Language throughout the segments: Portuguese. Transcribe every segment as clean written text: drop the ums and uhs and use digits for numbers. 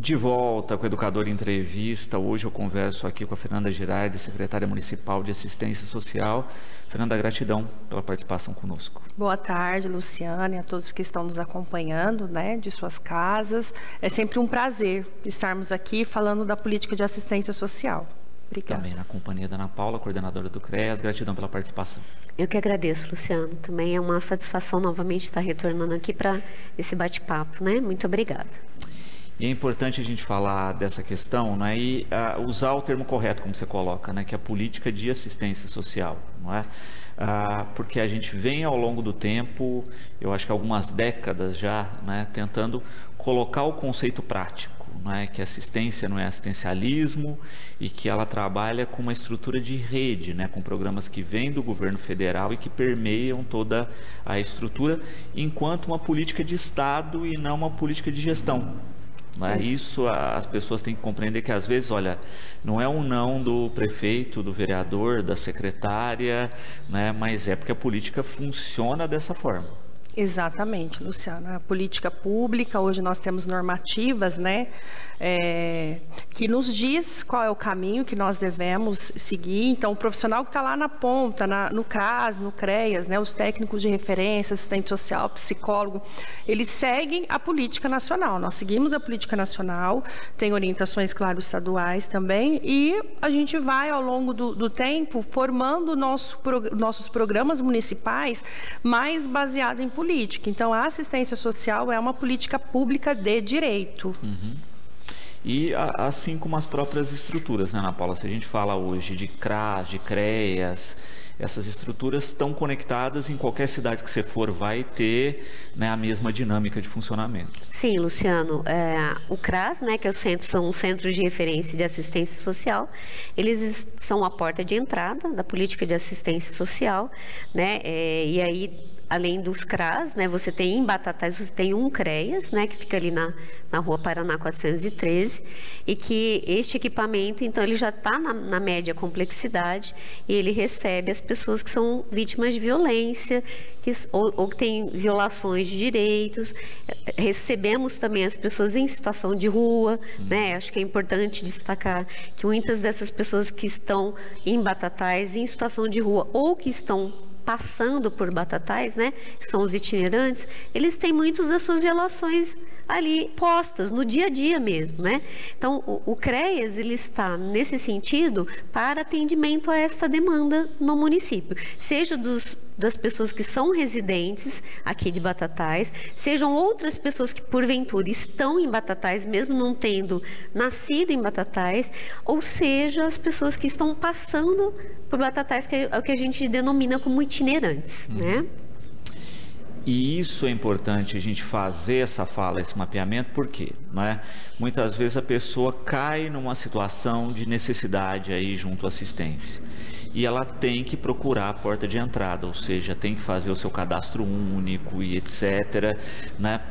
De volta com o Educador em Entrevista. Hoje eu converso aqui com a Fernanda Girardi, secretária municipal de Assistência Social. Fernanda, gratidão pela participação conosco. Boa tarde, Luciana, e a todos que estão nos acompanhando, de suas casas. É sempre um prazer estarmos aqui falando da política de assistência social. Obrigada. Também na companhia da Ana Paula, coordenadora do CREAS. Gratidão pela participação. Eu que agradeço, Luciano. Também é uma satisfação novamente estar retornando aqui para esse bate-papo, Muito obrigada. E é importante a gente falar dessa questão, e usar o termo correto, como você coloca, que é a política de assistência social, não é? Porque a gente vem ao longo do tempo, eu acho que algumas décadas já, tentando colocar o conceito prático, que assistência não é assistencialismo e que ela trabalha com uma estrutura de rede, com programas que vêm do governo federal e que permeiam toda a estrutura, enquanto uma política de Estado e não uma política de gestão. Isso as pessoas têm que compreender que às vezes, não é um não do prefeito, do vereador, da secretária, mas é porque a política funciona dessa forma. Exatamente, Luciana. A política pública, hoje nós temos normativas, que nos diz qual é o caminho que nós devemos seguir. Então, o profissional que está lá na ponta, no CRAS, no CREAS, os técnicos de referência, assistente social, psicólogo, eles seguem a política nacional. Nós seguimos a política nacional, tem orientações, claro, estaduais também, e a gente vai, ao longo do tempo, formando nossos programas municipais mais baseados em política. Então, a assistência social é uma política pública de direito. Uhum. E assim como as próprias estruturas, Ana Paula, se a gente fala hoje de CRAS, de CREAS, essas estruturas estão conectadas, em qualquer cidade que você for vai ter a mesma dinâmica de funcionamento. Sim, Luciano, o CRAS, que são um centro de referência de assistência social, eles são a porta de entrada da política de assistência social, e aí, além dos CRAS, você tem em Batatais, você tem um CREAS, que fica ali na Rua Paraná 413, e que este equipamento, então, ele já está na média complexidade e ele recebe as pessoas que são vítimas de violência ou que têm violações de direitos. Recebemos também as pessoas em situação de rua, Acho que é importante destacar que muitas dessas pessoas que estão em Batatais, em situação de rua ou que estão passando por Batatais, são os itinerantes, eles têm muitas das suas violações ali postas, no dia a dia mesmo, Então, o CREAS, ele está, nesse sentido, para atendimento a essa demanda no município, seja das pessoas que são residentes aqui de Batatais, sejam outras pessoas que, porventura, estão em Batatais, mesmo não tendo nascido em Batatais, ou seja, as pessoas que estão passando por Batatais, que é o que a gente denomina como itinerantes, E isso é importante a gente fazer essa fala, esse mapeamento, por quê? Muitas vezes a pessoa cai numa situação de necessidade aí junto à assistência. E ela tem que procurar a porta de entrada, ou seja, tem que fazer o seu cadastro único e etc.,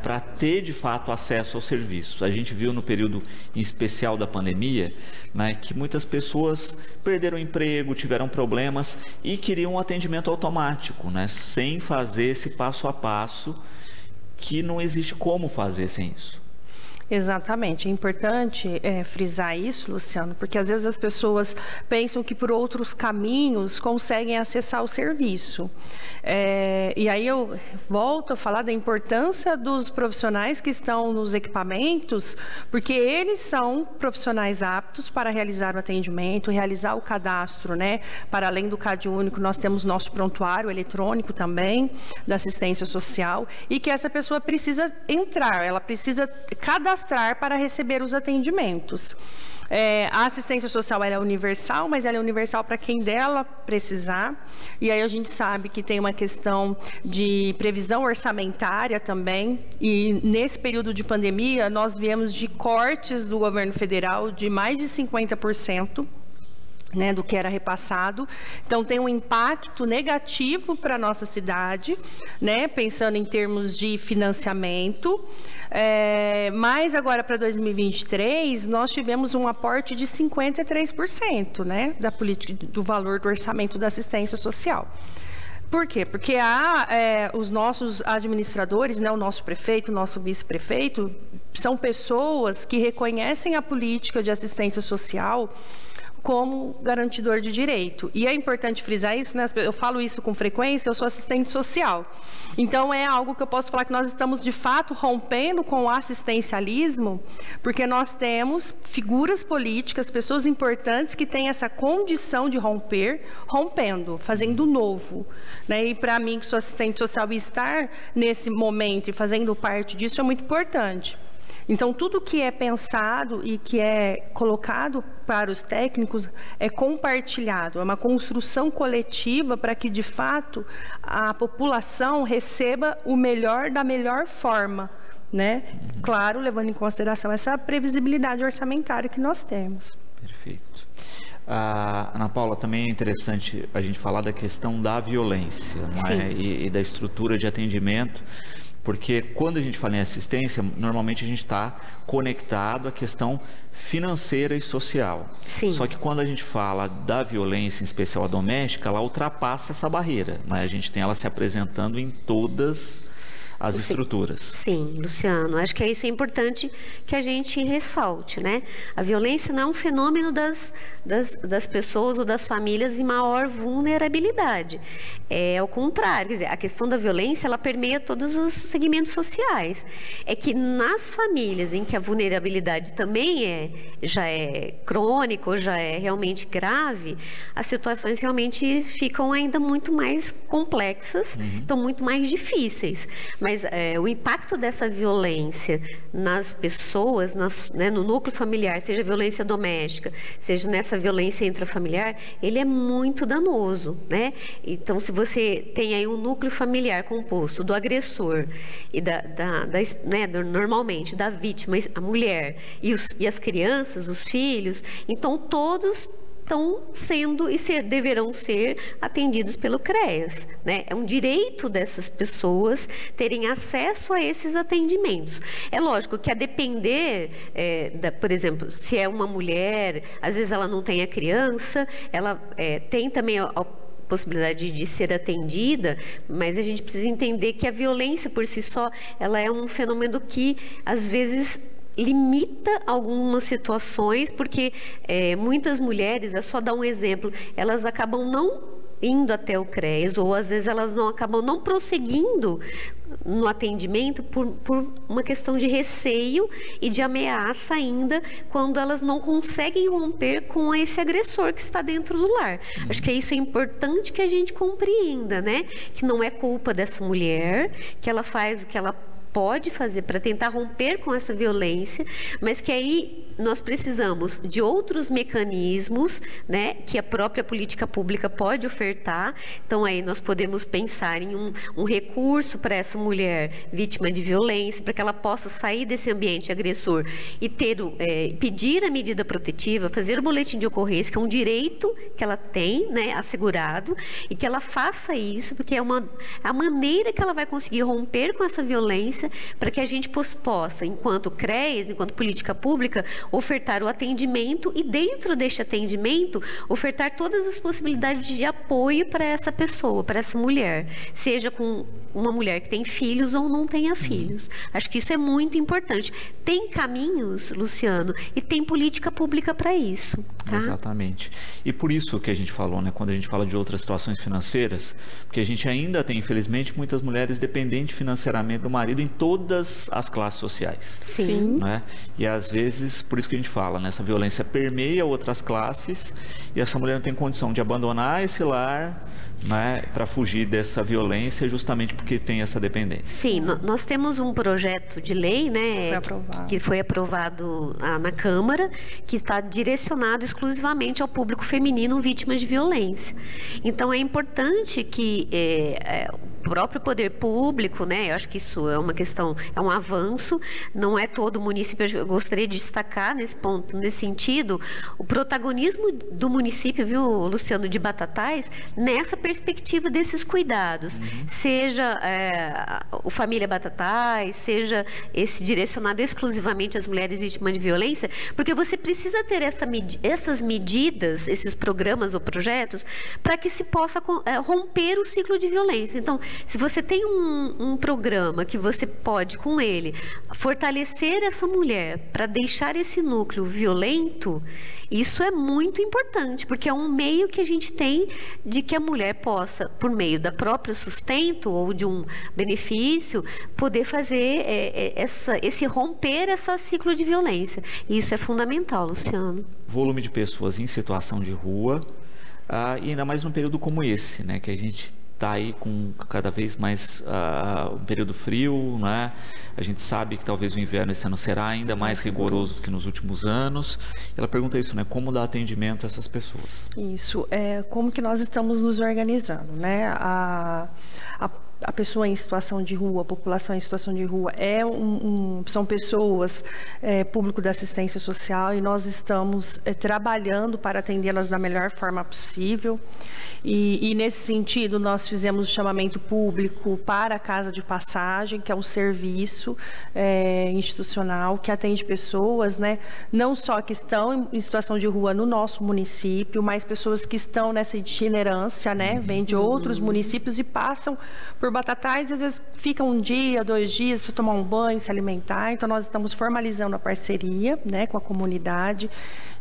para ter de fato acesso ao serviço. A gente viu no período em especial da pandemia, que muitas pessoas perderam o emprego, tiveram problemas e queriam um atendimento automático, sem fazer esse passo a passo, que não existe como fazer sem isso. Exatamente, é importante frisar isso, Luciano, porque às vezes as pessoas pensam que por outros caminhos conseguem acessar o serviço. E aí eu volto a falar da importância dos profissionais que estão nos equipamentos, porque eles são profissionais aptos para realizar o atendimento, realizar o cadastro, Para além do CAD único, nós temos nosso prontuário eletrônico também, da assistência social, e que essa pessoa precisa entrar, ela precisa cadastrar para receber os atendimentos. A assistência social ela é universal, mas ela é universal para quem dela precisar. E aí a gente sabe que tem uma questão de previsão orçamentária também. E nesse período de pandemia, nós viemos de cortes do governo federal de mais de 50%. Do que era repassado. Então, tem um impacto negativo para a nossa cidade, pensando em termos de financiamento. Mas agora, para 2023, nós tivemos um aporte de 53%, da política, do valor do orçamento da assistência social. Por quê? Porque os nossos administradores, né, o nosso prefeito, o nosso vice-prefeito, são pessoas que reconhecem a política de assistência social como garantidor de direito. E é importante frisar isso, né? Eu falo isso com frequência, eu sou assistente social. Então, é algo que eu posso falar que nós estamos, de fato, rompendo com o assistencialismo, porque nós temos figuras políticas, pessoas importantes que têm essa condição de rompendo, fazendo novo. Né? E, para mim, que sou assistente social, estar nesse momento e fazendo parte disso é muito importante. Então, tudo que é pensado e que é colocado para os técnicos é compartilhado, é uma construção coletiva para que, de fato, a população receba o melhor da melhor forma, né? Claro, levando em consideração essa previsibilidade orçamentária que nós temos. Perfeito. Ana Paula, também é interessante a gente falar da questão da violência, não é? E da estrutura de atendimento. Porque quando a gente fala em assistência, normalmente a gente está conectado à questão financeira e social. Sim. Só que quando a gente fala da violência, em especial a doméstica, ela ultrapassa essa barreira. Né? A gente tem ela se apresentando em todas as estruturas. Sim, Luciano, acho que isso é importante que a gente ressalte, né? A violência não é um fenômeno das pessoas ou das famílias em maior vulnerabilidade. É ao contrário, quer dizer, a questão da violência, ela permeia todos os segmentos sociais. É que nas famílias em que a vulnerabilidade também já é crônica ou já é realmente grave, as situações realmente ficam ainda muito mais complexas, então muito mais difíceis. Mas o impacto dessa violência nas pessoas, né, no núcleo familiar, seja violência doméstica, seja nessa violência intrafamiliar, ele é muito danoso, né? Então, se você tem aí um núcleo familiar composto do agressor e normalmente da vítima, a mulher e as crianças, os filhos, então todos estão sendo e deverão ser atendidos pelo CREAS, né? É um direito dessas pessoas terem acesso a esses atendimentos. É lógico que a depender, por exemplo, se é uma mulher, às vezes ela não tem a criança, ela tem também a possibilidade de ser atendida, mas a gente precisa entender que a violência por si só, ela é um fenômeno que, às vezes, limita algumas situações, porque muitas mulheres, é só dar um exemplo, elas acabam não indo até o CREAS, ou às vezes elas acabam não prosseguindo no atendimento por uma questão de receio e de ameaça ainda, quando elas não conseguem romper com esse agressor que está dentro do lar. Acho que isso é importante que a gente compreenda, né? Que não é culpa dessa mulher, que ela faz o que ela pode fazer para tentar romper com essa violência, mas que aí nós precisamos de outros mecanismos, né, que a própria política pública pode ofertar. Então aí nós podemos pensar em um recurso para essa mulher vítima de violência, para que ela possa sair desse ambiente agressor e pedir a medida protetiva, fazer o boletim de ocorrência, que é um direito que ela tem, né, assegurado, e que ela faça isso, porque é a maneira que ela vai conseguir romper com essa violência, para que a gente possa, enquanto CREAS, enquanto política pública, ofertar o atendimento e, dentro deste atendimento, ofertar todas as possibilidades de apoio para essa pessoa, para essa mulher, seja com uma mulher que tem filhos ou não tenha filhos. Acho que isso é muito importante. Tem caminhos, Luciano, e tem política pública para isso. Tá? Exatamente. E por isso que a gente falou, né, quando a gente fala de outras situações financeiras, porque a gente ainda tem, infelizmente, muitas mulheres dependentes financeiramente do marido em todas as classes sociais. Sim. Né? E às vezes, por isso que a gente fala, né, essa violência permeia outras classes e essa mulher não tem condição de abandonar esse lar, né, para fugir dessa violência, justamente porque tem essa dependência. Sim, nós temos um projeto de lei, né, que foi aprovado na Câmara, que está direcionado exclusivamente ao público feminino vítima de violência. Então é importante que o próprio poder público, né, eu acho que isso é uma questão, é um avanço, não é todo município, eu gostaria de destacar nesse ponto, nesse sentido, o protagonismo do município, viu, Luciano, de Batatais, nessa perspectiva desses cuidados, seja o Família Batatais, seja esse direcionado exclusivamente às mulheres vítimas de violência, porque você precisa ter essas medidas, esses programas ou projetos, para que se possa romper o ciclo de violência. Então, se você tem um programa que você pode, com ele, fortalecer essa mulher para deixar esse núcleo violento, isso é muito importante, porque é um meio que a gente tem de que a mulher possa, por meio da própria sustento ou de um benefício, poder fazer esse romper esse ciclo de violência. E isso é fundamental, Luciano. Volume de pessoas em situação de rua, e ainda mais num período como esse, né, que a gente está aí com cada vez mais um período frio, né? A gente sabe que talvez o inverno esse ano será ainda mais rigoroso do que nos últimos anos. Ela pergunta isso, né? Como dar atendimento a essas pessoas? Isso, como que nós estamos nos organizando, né? A pessoa em situação de rua, a população em situação de rua são pessoas, público da assistência social, e nós estamos trabalhando para atendê-las da melhor forma possível. E nesse sentido, nós fizemos o chamamento público para a Casa de Passagem, que é um serviço institucional que atende pessoas, né, não só que estão em situação de rua no nosso município, mas pessoas que estão nessa itinerância, né, vêm de outros municípios e passam por Batatais, e às vezes ficam 1 dia, 2 dias para tomar um banho, se alimentar. Então nós estamos formalizando a parceria, né, com a comunidade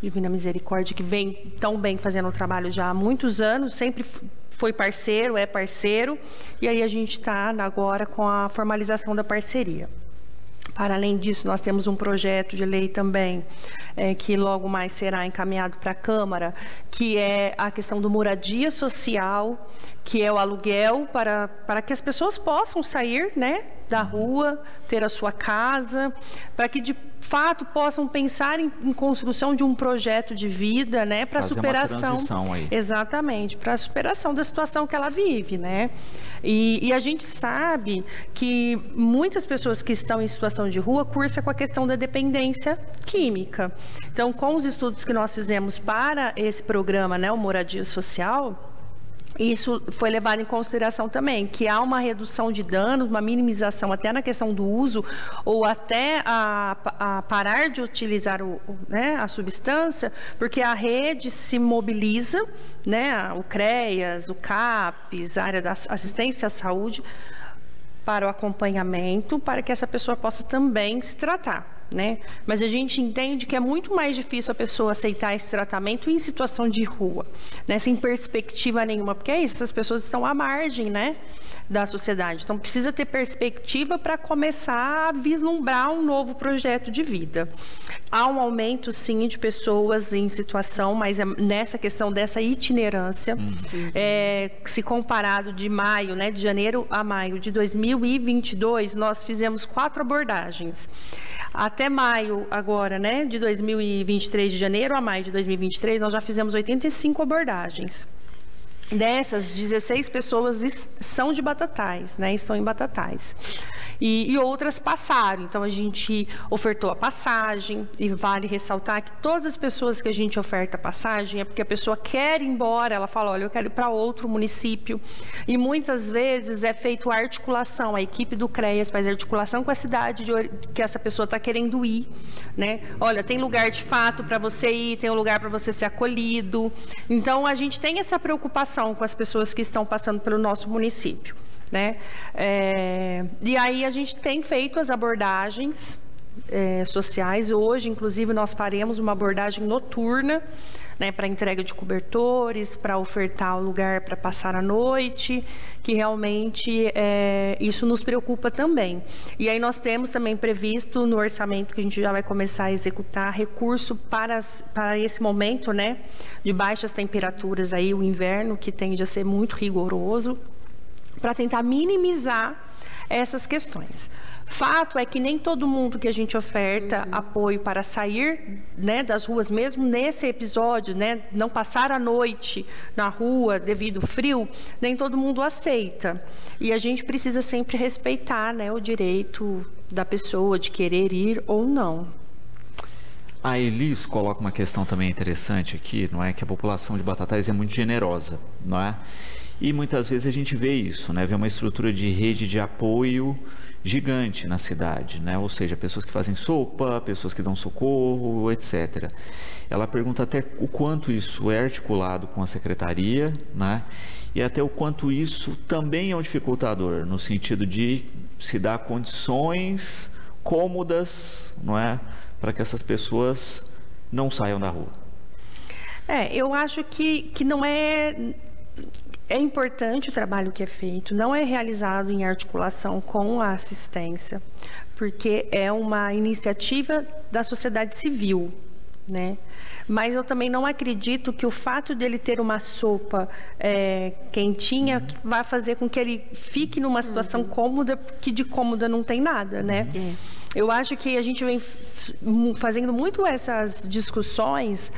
Divina Misericórdia, que vem tão bem fazendo o trabalho já há muitos anos, sempre foi parceiro, é parceiro, e aí a gente está agora com a formalização da parceria. Para além disso, nós temos um projeto de lei também, que logo mais será encaminhado para a Câmara, que é a questão do moradia social, que é o aluguel para que as pessoas possam sair, né, da rua, ter a sua casa, para que de fato possam pensar em construção de um projeto de vida, né, para superação. Uma transição aí. Exatamente, para a superação da situação que ela vive, né? E a gente sabe que muitas pessoas que estão em situação de rua cursam com a questão da dependência química. Então, com os estudos que nós fizemos para esse programa, né, o Moradia Social, isso foi levado em consideração também, que há uma redução de danos, uma minimização até na questão do uso, ou até a parar de utilizar a substância, porque a rede se mobiliza, né, o CREAS, o CAPES, a área da assistência à saúde, para o acompanhamento, para que essa pessoa possa também se tratar, né? Mas a gente entende que é muito mais difícil a pessoa aceitar esse tratamento em situação de rua, né? Sem perspectiva nenhuma, porque é isso, essas pessoas estão à margem, né, da sociedade. Então precisa ter perspectiva para começar a vislumbrar um novo projeto de vida. Há um aumento, sim, de pessoas em situação, mas nessa questão dessa itinerância, se comparado de maio, né, de janeiro a maio de 2022, nós fizemos 4 abordagens. Até maio agora, né, de 2023, de janeiro a maio de 2023, nós já fizemos 85 abordagens. Dessas, 16 pessoas são de Batatais, né, estão em Batatais. E outras passaram, então a gente ofertou a passagem, e vale ressaltar que todas as pessoas que a gente oferta a passagem é porque a pessoa quer ir embora, ela fala, olha, eu quero ir para outro município, e muitas vezes é feito a articulação, a equipe do CREAS faz articulação com a cidade que essa pessoa está querendo ir, né, olha, tem lugar de fato para você ir, tem um lugar para você ser acolhido, então a gente tem essa preocupação com as pessoas que estão passando pelo nosso município, né? E aí a gente tem feito as abordagens sociais. Hoje, inclusive, nós faremos uma abordagem noturna, né, para entrega de cobertores, para ofertar o lugar para passar a noite, que realmente isso nos preocupa também. E aí nós temos também previsto no orçamento, que a gente já vai começar a executar, recurso para esse momento, né, de baixas temperaturas, aí, o inverno, que tende a ser muito rigoroso, para tentar minimizar essas questões. Fato é que nem todo mundo que a gente oferta apoio para sair, né, das ruas, mesmo nesse episódio, né, não passar a noite na rua devido ao frio, nem todo mundo aceita. E a gente precisa sempre respeitar, né, o direito da pessoa de querer ir ou não. A Elis coloca uma questão também interessante aqui, não é? Que a população de Batatais é muito generosa, não é? E muitas vezes a gente vê isso, né? Vê uma estrutura de rede de apoio gigante na cidade, né? Ou seja, pessoas que fazem sopa, pessoas que dão socorro, etc. Ela pergunta até o quanto isso é articulado com a secretaria, né? E até o quanto isso também é um dificultador, no sentido de se dar condições cômodas, não é? Para que essas pessoas não saiam da rua. Eu acho que não é... É importante o trabalho que é feito, não é realizado em articulação com a assistência, porque é uma iniciativa da sociedade civil, né? Mas eu também não acredito que o fato dele ter uma sopa quentinha vai fazer com que ele fique numa situação cômoda, porque de cômoda não tem nada, né? Eu acho que a gente vem fazendo muito essas discussões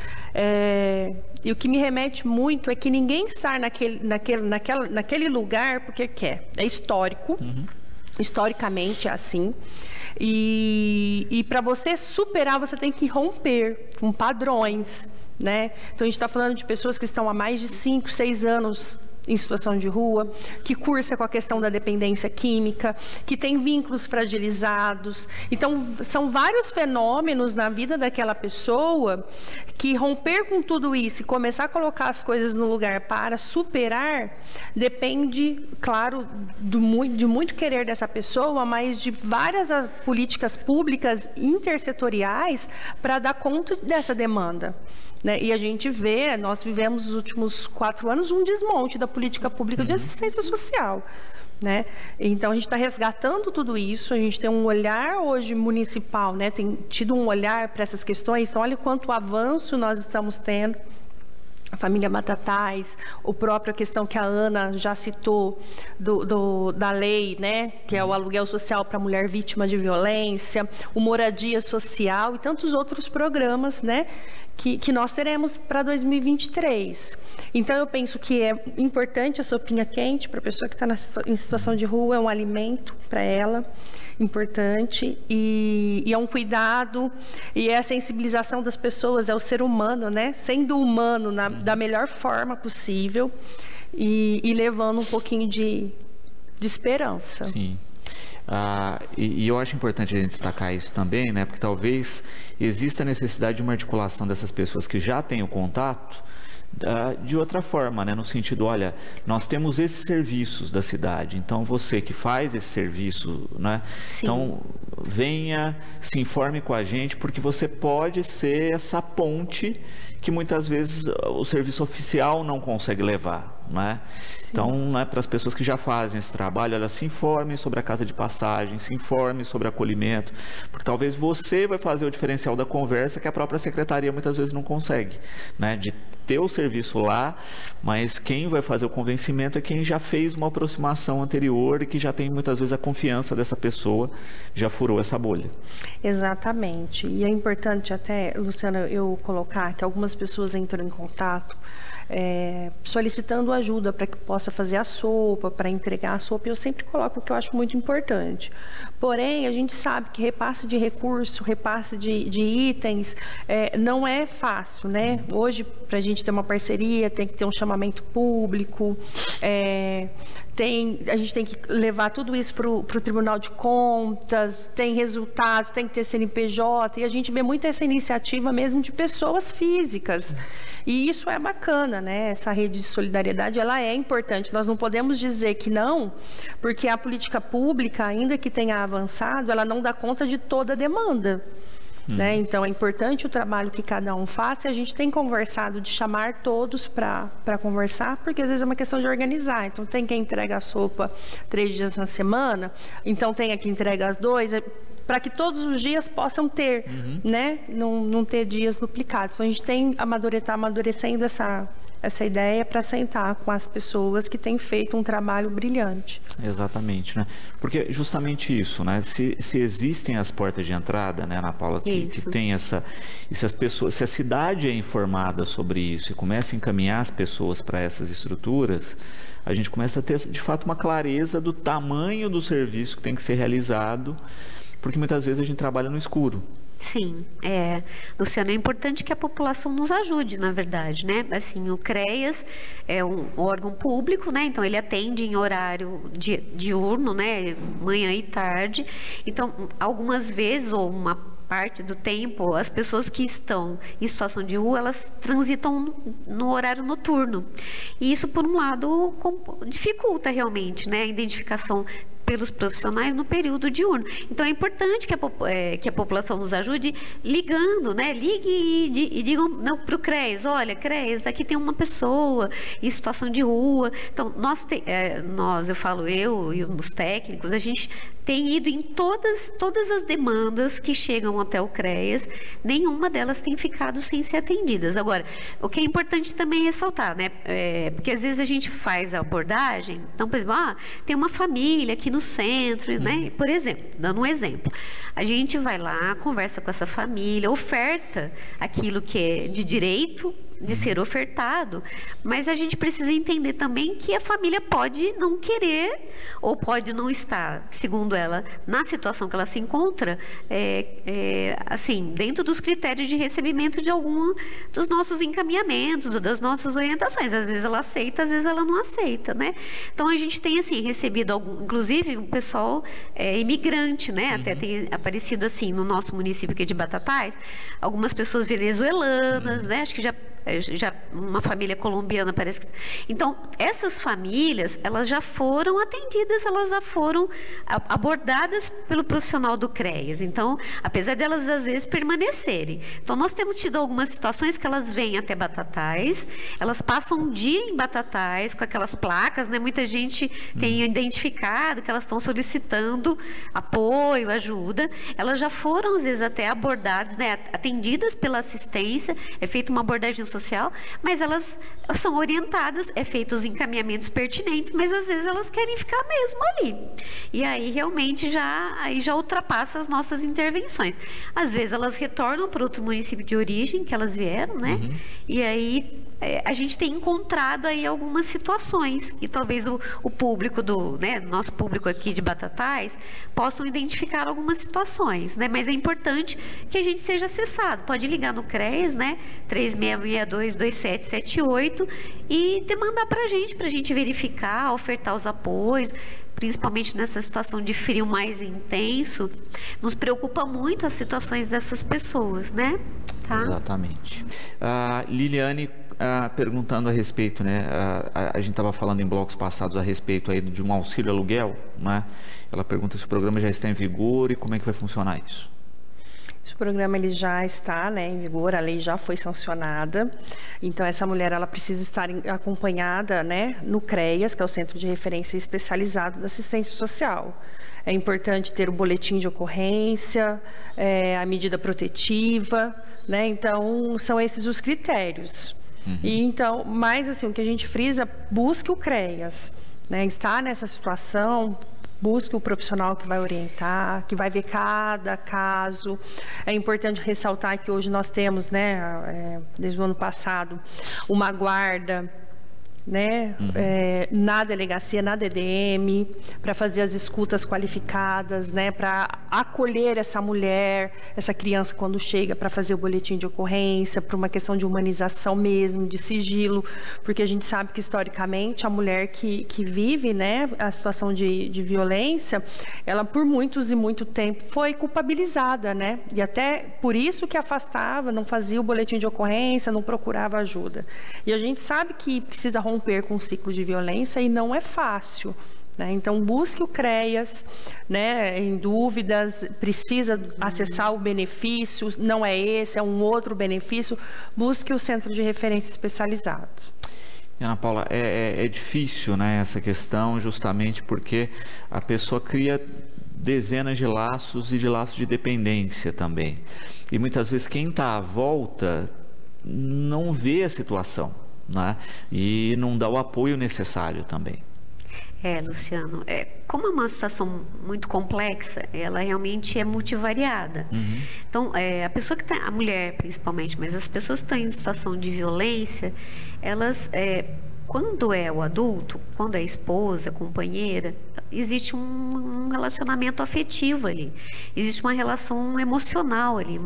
e o que me remete muito é que ninguém está naquele lugar porque quer. É histórico, historicamente é assim. E para você superar, você tem que romper com padrões, né? Então, a gente está falando de pessoas que estão há mais de 5, 6 anos em situação de rua, que cursa com a questão da dependência química, que tem vínculos fragilizados. Então, são vários fenômenos na vida daquela pessoa que romper com tudo isso e começar a colocar as coisas no lugar para superar depende, claro, de muito querer dessa pessoa, mas de várias políticas públicas intersetoriais para dar conta dessa demanda. Né? E a gente vê, nós vivemos nos últimos 4 anos um desmonte da política pública de assistência social. Né? Então, a gente está resgatando tudo isso, a gente tem um olhar hoje municipal, né? Tem tido um olhar para essas questões, então olha quanto avanço nós estamos tendo. A família Batatais, a própria questão que a Ana já citou da lei, né, que é o aluguel social para mulher vítima de violência, o moradia social e tantos outros programas, né, que nós teremos para 2023. Então, eu penso que é importante a sopinha quente para a pessoa que está em situação de rua, é um alimento para ela, importante, e é um cuidado, e é a sensibilização das pessoas, é o ser humano, né? Sendo humano da melhor forma possível e levando um pouquinho de esperança. Sim. E eu acho importante a gente destacar isso também, né? Porque talvez exista a necessidade de uma articulação dessas pessoas que já têm o contato de outra forma, né? No sentido, olha, nós temos esses serviços da cidade, então você que faz esse serviço, né? Sim. Então venha, se informe com a gente, porque você pode ser essa ponte que muitas vezes o serviço oficial não consegue levar, né? Então, né, para as pessoas que já fazem esse trabalho, elas se informem sobre a casa de passagem, se informem sobre acolhimento, porque talvez você vai fazer o diferencial da conversa que a própria secretaria muitas vezes não consegue, né? De ter o serviço lá, mas quem vai fazer o convencimento é quem já fez uma aproximação anterior e que já tem muitas vezes a confiança dessa pessoa, já furou essa bolha. Exatamente. E é importante até, Luciana, eu colocar que algumas pessoas entram em contato solicitando ajuda para que possa fazer a sopa, para entregar a sopa. Eu sempre coloco o que eu acho muito importante. Porém, a gente sabe que repasse de recurso, repasse de itens, não é fácil, né? Hoje, para a gente ter uma parceria, tem que ter um chamamento público, a gente tem que levar tudo isso para o Tribunal de Contas, tem resultados, tem que ter CNPJ, e a gente vê muito essa iniciativa mesmo de pessoas físicas. E isso é bacana, né? Essa rede de solidariedade, ela é importante. Nós não podemos dizer que não, porque a política pública, ainda que tenha avançado, ela não dá conta de toda a demanda. Né? Então, é importante o trabalho que cada um faça, e a gente tem conversado de chamar todos para conversar, porque às vezes é uma questão de organizar. Então, tem quem entrega a sopa 3 dias na semana, então tem a que entrega as 2, para que todos os dias possam ter, né? Não ter dias duplicados. Então, a gente tem está amadurecendo essa ideia para sentar com as pessoas que têm feito um trabalho brilhante. Exatamente, né? Porque justamente isso, né? Se existem as portas de entrada, né, Ana Paula, que tem essa... E se as pessoas, se a cidade é informada sobre isso e começa a encaminhar as pessoas para essas estruturas, a gente começa a ter, de fato, uma clareza do tamanho do serviço que tem que ser realizado porque muitas vezes a gente trabalha no escuro. Sim, Luciano, é importante que a população nos ajude, na verdade, né? Assim, o CREAS é um órgão público, né? Então, ele atende em horário diurno, né? Manhã e tarde. Então, algumas vezes, ou uma parte do tempo, as pessoas que estão em situação de rua, elas transitam no horário noturno. E isso, por um lado, dificulta realmente, né? A identificação pelos profissionais no período diurno. Então, é importante que a população nos ajude ligando, né? Ligue e digam para o CREAS, olha, CREAS, aqui tem uma pessoa em situação de rua. Então, eu falo eu e os técnicos, a gente tem ido em todas as demandas que chegam até o CREAS, nenhuma delas tem ficado sem ser atendidas. Agora, o que é importante também ressaltar, né? Porque às vezes a gente faz a abordagem, então, por exemplo, tem uma família aqui no centro, né? Por exemplo, dando um exemplo, a gente vai lá, conversa com essa família, oferta aquilo que é de direito de ser ofertado, mas a gente precisa entender também que a família pode não querer ou pode não estar, segundo ela, na situação que ela se encontra, assim, dentro dos critérios de recebimento de algum dos nossos encaminhamentos, das nossas orientações. Às vezes ela aceita, às vezes ela não aceita, né? Então a gente tem, assim, recebido inclusive um pessoal imigrante, né? Até tem aparecido, assim, no nosso município aqui de Batatais, algumas pessoas venezuelanas, né? Acho que já uma família colombiana parece que... Então, essas famílias, elas já foram atendidas, elas já foram abordadas pelo profissional do CREAS. Então, apesar de elas às vezes permanecerem. Então, nós temos tido algumas situações que elas vêm até Batatais, elas passam um dia em Batatais com aquelas placas, né? Muita gente tem identificado que elas estão solicitando apoio, ajuda. Elas já foram às vezes até abordadas, né? Atendidas pela assistência, é feita uma abordagem social, mas elas são orientadas, feitos os encaminhamentos pertinentes, mas às vezes elas querem ficar mesmo ali. E aí realmente já ultrapassa as nossas intervenções. Às vezes elas retornam para outro município de origem que elas vieram, né? E aí a gente tem encontrado aí algumas situações que talvez o público nosso público aqui de Batatais possam identificar algumas situações, né? Mas é importante que a gente seja acessado. Pode ligar no CREAS, né? 3662-2778 e demandar para a gente verificar, ofertar os apoios, principalmente nessa situação de frio mais intenso. Nos preocupa muito as situações dessas pessoas, né? Tá? Exatamente. Liliane, perguntando a respeito, né? A gente estava falando em blocos passados a respeito aí de um auxílio aluguel, né? Ela pergunta se o programa já está em vigor e como é que vai funcionar isso. Esse programa ele já está, né, em vigor, a lei já foi sancionada. Então essa mulher ela precisa estar acompanhada, né, no CREAS, que é o Centro de Referência Especializado da Assistência Social. É importante ter o boletim de ocorrência, a medida protetiva, né? Então são esses os critérios. E então, mais assim, o que a gente frisa, busque o CREAS, né? Está nessa situação, busque o profissional que vai orientar, que vai ver cada caso. É importante ressaltar que hoje nós temos, né, desde o ano passado, uma guarda, né, na delegacia, na DDM, para fazer as escutas qualificadas, né, para acolher essa mulher, essa criança quando chega, para fazer o boletim de ocorrência, por uma questão de humanização mesmo, de sigilo, porque a gente sabe que historicamente a mulher que vive, né, a situação de violência, ela por muitos e muito tempo foi culpabilizada, né, e até por isso que afastava, não fazia o boletim de ocorrência, não procurava ajuda. E a gente sabe que precisa romper com um ciclo de violência e não é fácil, né? Então busque o CREAS, né, em dúvidas, precisa acessar o benefício, não é esse, é um outro benefício, busque o Centro de Referência Especializado. Ana Paula, é difícil, né, essa questão, justamente porque a pessoa cria dezenas de laços e de laços de dependência também, e muitas vezes quem está à volta não vê a situação, né? E não dá o apoio necessário também. Luciano, como é uma situação muito complexa, ela realmente é multivariada. Então, a pessoa que está, a mulher principalmente, mas as pessoas que estão em situação de violência, elas Quando é o adulto, quando é esposa, companheira, existe um relacionamento afetivo ali, existe uma relação emocional ali,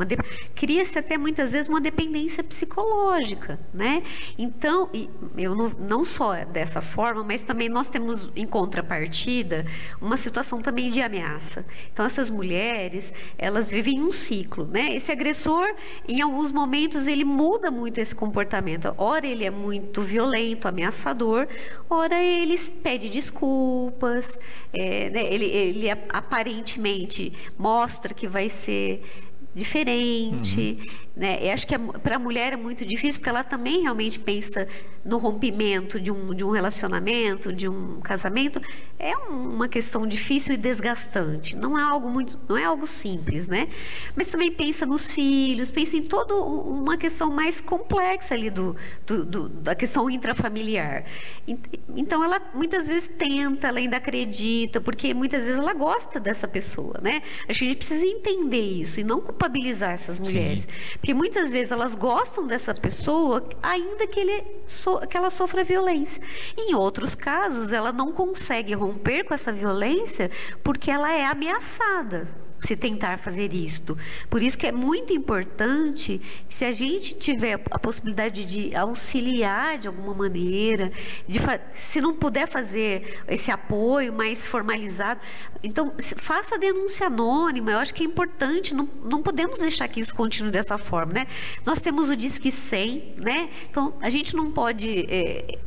cria-se até muitas vezes uma dependência psicológica, né? Então, eu não só dessa forma, mas também nós temos em contrapartida uma situação também de ameaça. Então, essas mulheres, elas vivem um ciclo, né? Esse agressor, em alguns momentos, ele muda muito esse comportamento. Ora, ele é muito violento, ameaçador, ora ele pede desculpas, né, ele aparentemente mostra que vai ser diferente, né? Eu acho que para a mulher é muito difícil, porque ela também realmente pensa no rompimento de um relacionamento, de um casamento. É uma questão difícil e desgastante, não é algo simples, né? Mas também pensa nos filhos, pensa em toda uma questão mais complexa ali da questão intrafamiliar. Então ela muitas vezes tenta, ela ainda acredita, porque muitas vezes ela gosta dessa pessoa, né? Acho que a gente precisa entender isso e não culpabilizar essas mulheres. Sim. Porque muitas vezes elas gostam dessa pessoa, ainda que ela sofra violência. Em outros casos, ela não consegue romper com essa violência porque ela é ameaçada se tentar fazer isto. Por isso que é muito importante, se a gente tiver a possibilidade de auxiliar de alguma maneira, se não puder fazer esse apoio mais formalizado, então faça a denúncia anônima. Eu acho que é importante, não podemos deixar que isso continue dessa forma, né? Nós temos o Disque 100, né? Então a gente não pode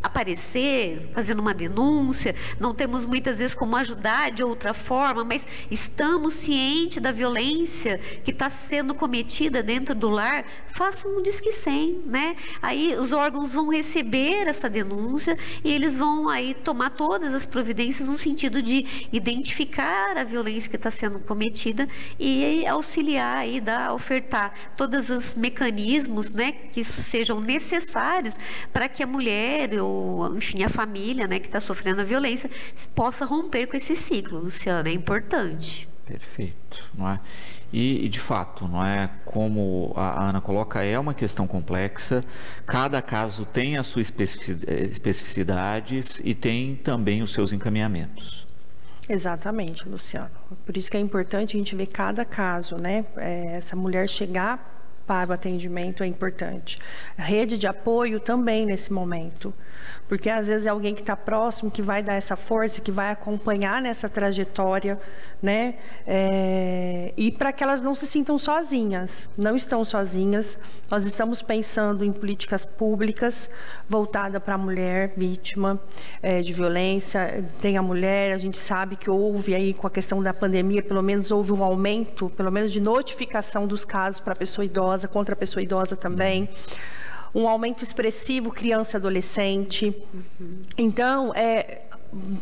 aparecer fazendo uma denúncia, não temos muitas vezes como ajudar de outra forma, mas estamos cientes da violência que está sendo cometida dentro do lar. Faça um Disque 100, né? Aí os órgãos vão receber essa denúncia e eles vão aí tomar todas as providências no sentido de identificar a violência que está sendo cometida e auxiliar aí, ofertar todos os mecanismos, né, que sejam necessários para que a mulher ou, enfim, a família, né, que está sofrendo a violência possa romper com esse ciclo. Luciana, é importante. Perfeito, não é? E de fato, não é, como a Ana coloca, é uma questão complexa. Cada caso tem as suas especificidades e tem também os seus encaminhamentos. Exatamente, Luciano. Por isso que é importante a gente ver cada caso, né? Essa mulher chegar para o atendimento é importante. A rede de apoio também nesse momento. Porque às vezes é alguém que está próximo, que vai dar essa força, que vai acompanhar nessa trajetória, né? E para que elas não se sintam sozinhas, não estão sozinhas. Nós estamos pensando em políticas públicas voltadas para a mulher vítima de violência. Tem a mulher, a gente sabe que houve aí com a questão da pandemia, pelo menos houve um aumento, pelo menos de notificação dos casos para a pessoa idosa, contra a pessoa idosa também. Um aumento expressivo, criança e adolescente. Então,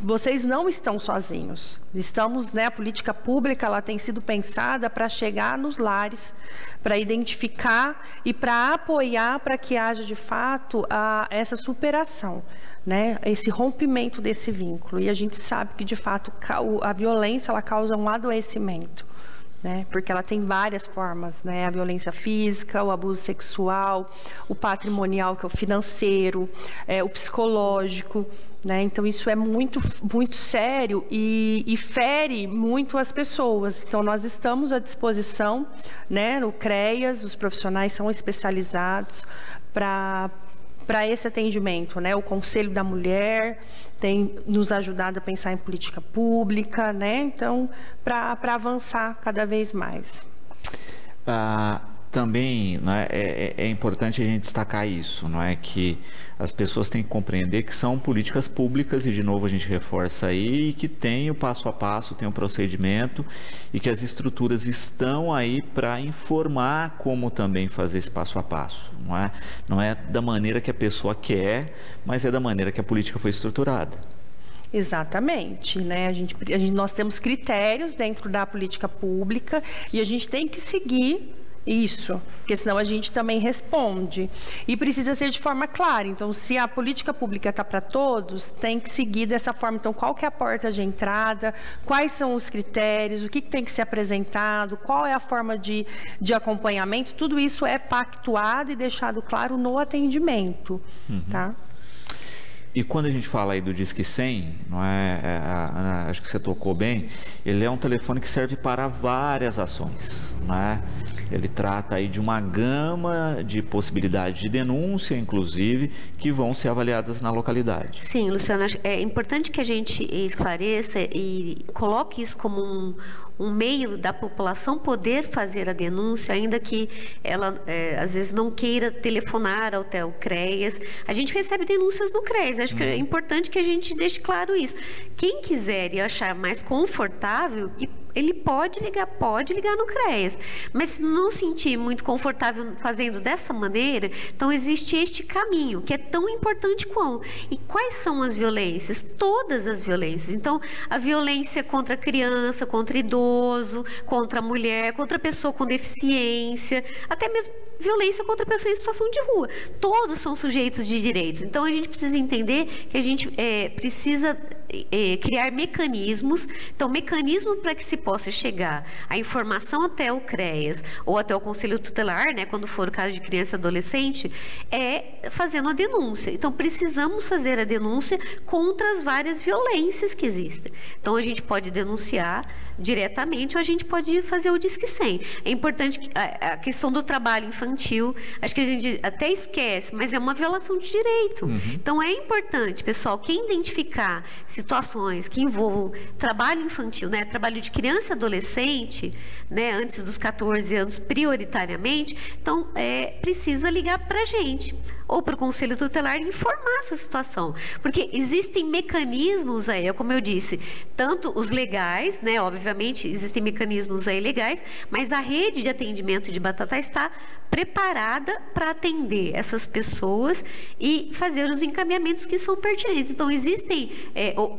vocês não estão sozinhos. Estamos, né, a política pública, ela tem sido pensada para chegar nos lares, para identificar e para apoiar para que haja, de fato, essa superação, né, esse rompimento desse vínculo. E a gente sabe que, de fato, a violência, ela causa um adoecimento. Né? Porque ela tem várias formas, né? A violência física, o abuso sexual, o patrimonial, que é o financeiro, o psicológico, né? Então isso é muito, muito sério e fere muito as pessoas. Então nós estamos à disposição, né? No CREAS, os profissionais são especializados para esse atendimento, né? O Conselho da Mulher tem nos ajudado a pensar em política pública, né? Então, para avançar cada vez mais. Também, né, é importante a gente destacar isso, não é, que as pessoas têm que compreender que são políticas públicas, e de novo a gente reforça aí, e que tem o passo a passo, tem o procedimento, e que as estruturas estão aí para informar como também fazer esse passo a passo, não é? Não é da maneira que a pessoa quer, mas é da maneira que a política foi estruturada. Exatamente, né? Nós temos critérios dentro da política pública e a gente tem que seguir isso, porque senão a gente também responde. E precisa ser de forma clara. Então, se a política pública está para todos, tem que seguir dessa forma. Então, qual que é a porta de entrada? Quais são os critérios? O que tem que ser apresentado? Qual é a forma de acompanhamento? Tudo isso é pactuado e deixado claro no atendimento, tá? E quando a gente fala aí do Disque 100, não é, acho que você tocou bem, ele é um telefone que serve para várias ações, não é? Ele trata aí de uma gama de possibilidades de denúncia, inclusive, que vão ser avaliadas na localidade. Sim, Luciano, é importante que a gente esclareça e coloque isso como um meio da população poder fazer a denúncia, ainda que ela, às vezes, não queira telefonar até o CREAS. A gente recebe denúncias no CREAS, acho que é importante que a gente deixe claro isso. Quem quiser e achar mais confortável, ele pode ligar no CREAS, mas se não sentir muito confortável fazendo dessa maneira, então existe este caminho, que é tão importante quanto. E quais são as violências? Todas as violências. Então, a violência contra a criança, contra idoso, contra a mulher, contra a pessoa com deficiência, até mesmo violência contra pessoas em situação de rua. Todos são sujeitos de direitos. Então, a gente precisa entender que a gente precisa criar mecanismos. Então, mecanismo para que se possa chegar a informação até o CREAS ou até o Conselho Tutelar, né, quando for o caso de criança e adolescente, é fazendo a denúncia. Então, precisamos fazer a denúncia contra as várias violências que existem. Então, a gente pode denunciar diretamente ou a gente pode fazer o Disque 100. É importante que a questão do trabalho infantil, acho que a gente até esquece, mas é uma violação de direito. Então, é importante, pessoal, quem identificar situações que envolvam trabalho infantil, né, trabalho de criança e adolescente, né, antes dos 14 anos prioritariamente, então precisa ligar para a gente ou para o Conselho Tutelar e informar essa situação. Porque existem mecanismos aí, como eu disse, tanto os legais, né, obviamente existem mecanismos aí legais, mas a rede de atendimento de Batatais está preparada para atender essas pessoas e fazer os encaminhamentos que são pertinentes. Então, existem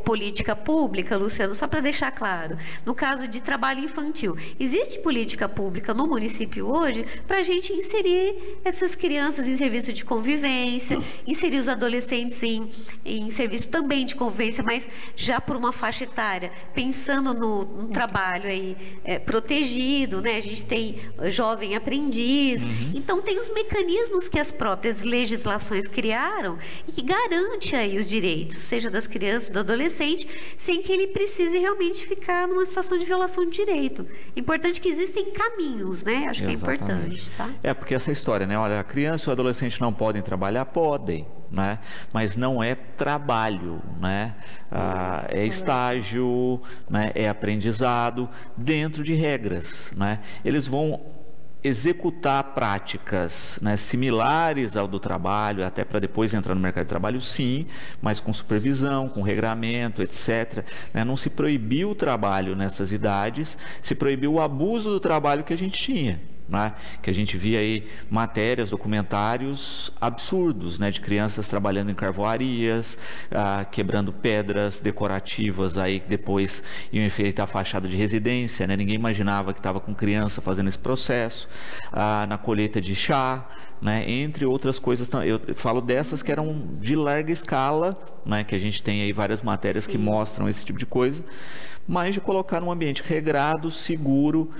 política pública, Luciano, só para deixar claro, no caso de trabalho infantil, existe política pública no município hoje para a gente inserir essas crianças em serviço de convivência, inserir os adolescentes em serviço também de convivência, mas já por uma faixa etária, pensando no trabalho aí protegido, né? A gente tem jovem aprendiz. Então, tem os mecanismos que as próprias legislações criaram e que garante aí os direitos, seja das crianças, do adolescente, sem que ele precise realmente ficar numa situação de violação de direito. Importante que existem caminhos, né? Acho que é importante, tá? Porque essa história, né? Olha, a criança e o adolescente não podem trabalhar? Podem, né? Mas não é trabalho, né? É estágio, né? É aprendizado dentro de regras, né? Eles vão executar práticas, né, similares ao do trabalho, até para depois entrar no mercado de trabalho, sim, mas com supervisão, com regramento, etc. Né? Não se proibiu o trabalho nessas idades, se proibiu o abuso do trabalho que a gente tinha. Né? Que a gente via aí matérias, documentários absurdos, né? De crianças trabalhando em carvoarias, quebrando pedras decorativas aí que depois iam enfeitar a fachada de residência, né? Ninguém imaginava que estava com criança fazendo esse processo, na colheita de chá, né? Entre outras coisas. Eu falo dessas que eram de larga escala, né? Que a gente tem aí várias matérias que mostram esse tipo de coisa, mas de colocar num ambiente regrado, seguro,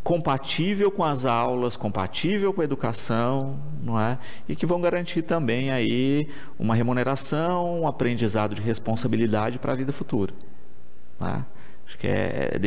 compatível com as aulas, compatível com a educação, não é? E que vão garantir também aí uma remuneração, um aprendizado de responsabilidade para a vida futura. Tá? Acho que é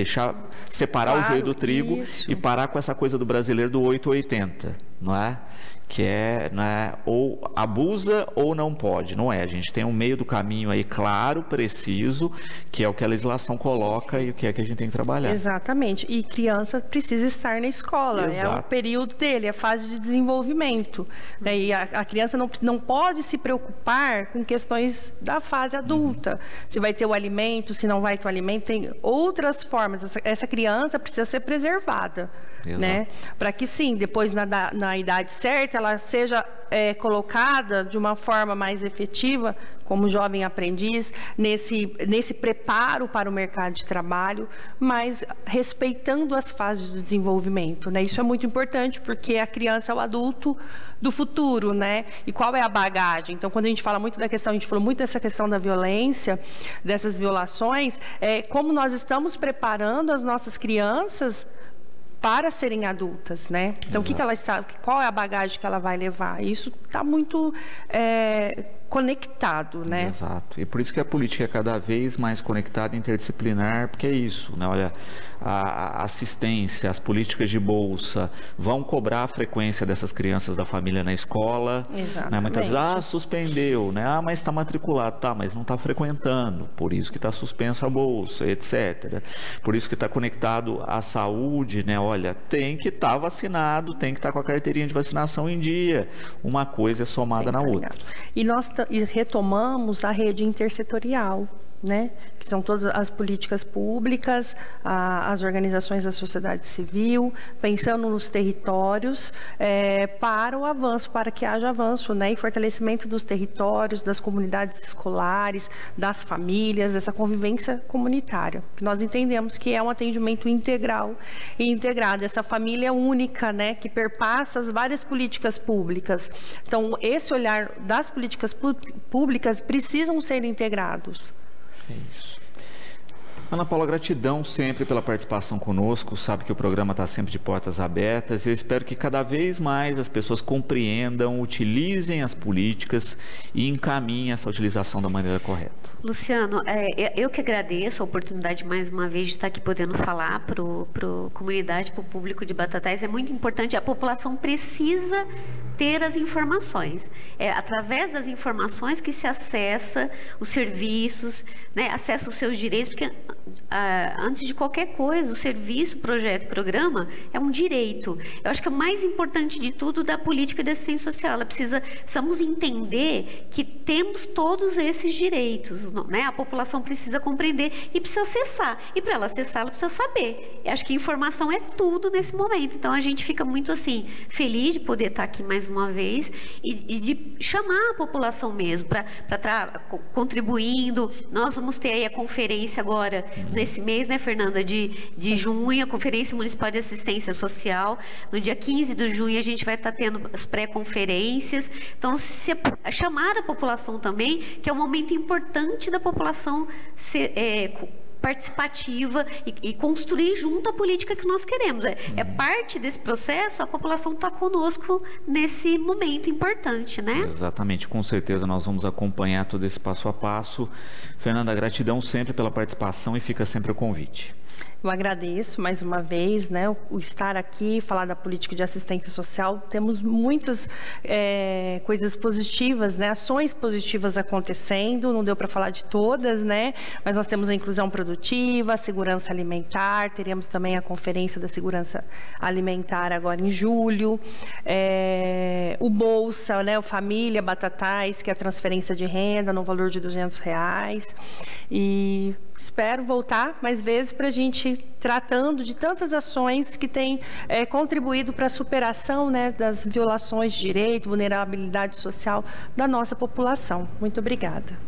separar o joio do trigo e parar com essa coisa do brasileiro do 880, não é? Que né, ou abusa ou não pode, não é? A gente tem um meio do caminho aí claro, preciso, que é o que a legislação coloca e o que é que a gente tem que trabalhar. Exatamente. E criança precisa estar na escola, Exato. É o período dele, a fase de desenvolvimento. Né? E a criança não pode se preocupar com questões da fase adulta. Se vai ter o alimento, se não vai ter o alimento, tem outras formas. Essa criança precisa ser preservada. Né? Para que sim, depois na idade certa ela seja colocada de uma forma mais efetiva como jovem aprendiz nesse preparo para o mercado de trabalho, mas respeitando as fases de desenvolvimento, né? Isso é muito importante porque a criança é o adulto do futuro, né? E qual é a bagagem? Então, quando a gente fala muito da questão, a gente falou muito dessa questão da violência, dessas violações, como nós estamos preparando as nossas crianças para serem adultas, né? Então, qual é a bagagem que ela vai levar? Isso está muito conectado, né? Exato. E por isso que a política é cada vez mais conectada, interdisciplinar, porque é isso, né? Olha, a assistência, as políticas de bolsa vão cobrar a frequência dessas crianças da família na escola. Exatamente. Né? Muitas vezes, suspendeu, né? Mas está matriculado, tá, mas não está frequentando, por isso que está suspensa a bolsa, etc. Por isso que está conectado à saúde, né? Olha, tem que estar vacinado, tem que estar com a carteirinha de vacinação em dia. Uma coisa é somada na outra. E nós retomamos a rede intersetorial, né? Que são todas as políticas públicas, as organizações da sociedade civil, pensando nos territórios para o avanço, para que haja avanço, né? E fortalecimento dos territórios, das comunidades escolares, das famílias, dessa convivência comunitária. Que nós entendemos que é um atendimento integral e integrado, essa família única, né? Que perpassa as várias políticas públicas. Então, esse olhar das políticas públicas precisam ser integrados. É isso. Ana Paula, gratidão sempre pela participação conosco, sabe que o programa está sempre de portas abertas e eu espero que cada vez mais as pessoas compreendam, utilizem as políticas e encaminhem essa utilização da maneira correta. Luciano, eu que agradeço a oportunidade mais uma vez de estar aqui podendo falar para a comunidade, para o público de Batatais. É muito importante, a população precisa ter as informações. É através das informações que se acessa os serviços, né, acessa os seus direitos, porque antes de qualquer coisa, o serviço, projeto, programa é um direito. Eu acho que o mais importante de tudo da política de assistência social, precisamos entender que temos todos esses direitos, né? A população precisa compreender e precisa acessar. E para ela acessar, ela precisa saber. Eu acho que informação é tudo nesse momento. Então a gente fica muito assim feliz de poder estar aqui mais uma vez e de chamar a população mesmo para estar contribuindo. Nós vamos ter aí a conferência agora nesse mês, né, Fernanda, de junho, a Conferência Municipal de Assistência Social. No dia 15 de junho a gente vai estar tendo as pré-conferências. Então, chamar a população também, que é um momento importante da população ser participativa e construir junto a política que nós queremos. É parte desse processo, a população está conosco nesse momento importante, né? Exatamente, com certeza nós vamos acompanhar todo esse passo a passo. Fernanda, gratidão sempre pela participação e fica sempre o convite. Eu agradeço mais uma vez, né, o estar aqui, falar da política de assistência social. Temos muitas coisas positivas, né, ações positivas acontecendo, não deu para falar de todas, né, mas nós temos a inclusão produtiva, a segurança alimentar, teremos também a conferência da segurança alimentar agora em julho, o Bolsa, né, o Família Batatais, que é a transferência de renda no valor de R$200, e espero voltar mais vezes para a gente tratando de tantas ações que têm contribuído para a superação, né, das violações de direito, vulnerabilidade social da nossa população. Muito obrigada.